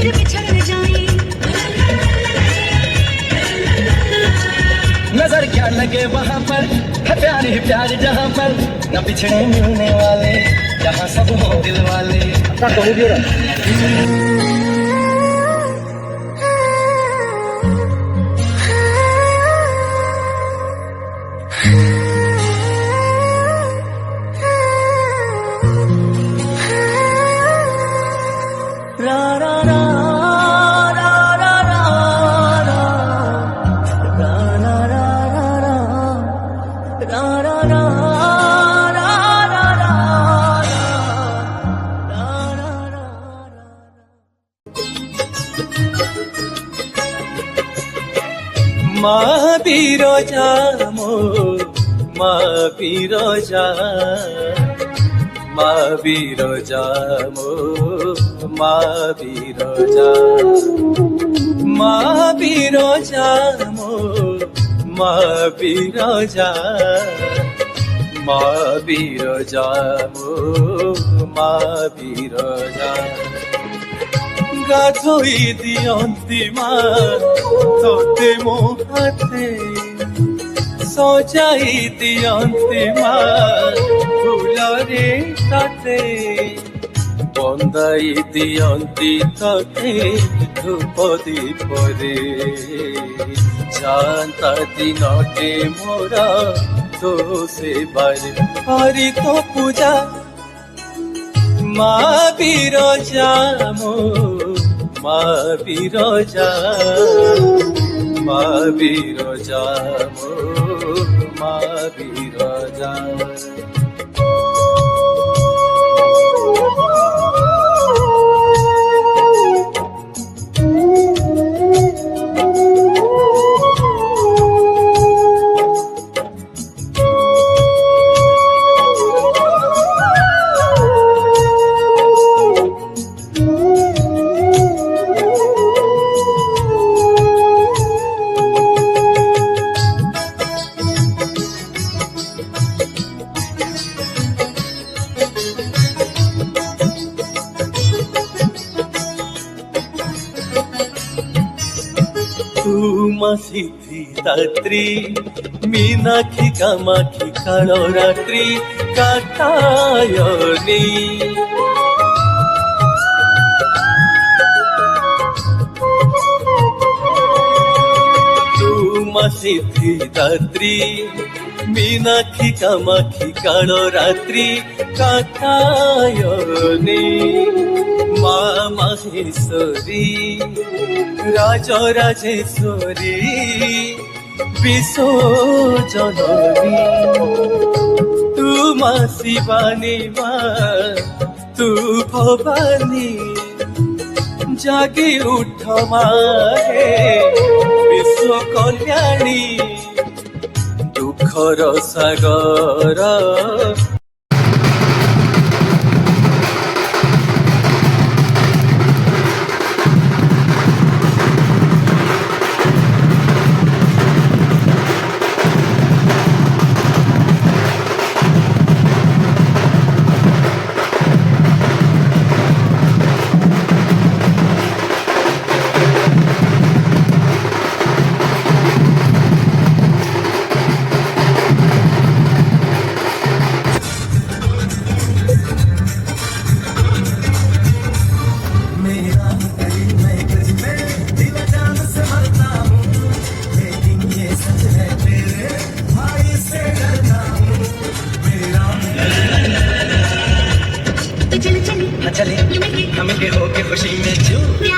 फिर बिछड़ न जाए। नजर क्या लगे वहाँ पर है प्यार ही प्यार जहाँ पर न बिछड़े मिलने वाले जहाँ सब हो दिल वाले। रा रा रा रा रा रा रा रा रा रा रा रा रा মা বিরজা মো মা বিরজা মা বিরজা মো মা বিরজা মা বিরজা মো মা বিরজা মা বিরজা মো মা বিরজা গাধোই দিয়ন্তি মা তোতে ମୋ ହାତେ ସଜାଇ ଦିଅନ୍ତି ମା ଫୁଲରେ ତତେ ବନ୍ଦାଇ ଦିଅନ୍ତି ତତେ ଧୂପ ଦୀପରେ ଯାଆନ୍ତା ଦିନଟେ ମୋର ତୋ ସେବାରେ ହରି ତୋ ପୂଜା মা বিরজা মো মা বিরজা মা বিরজা মো মা বিরজা সিদ্ধিদাত্রী মীনাক্ষী কামাক্ষী কালরাত্রি কাটায়নি তুমা সিদ্ধিদাত্রী মীনাক্ষী কামাক্ষী কালরাত্রি কাটায়নি মা মাহেশ্বরী রাজরাজেশ্বরী বিশ্বজননী তু মা শিবানী মা তু ভবানী জাগি উঠ মা হে বিশ্ব কল্যাণী দুঃখর সাগর चले हम के हो के खुशी में झूम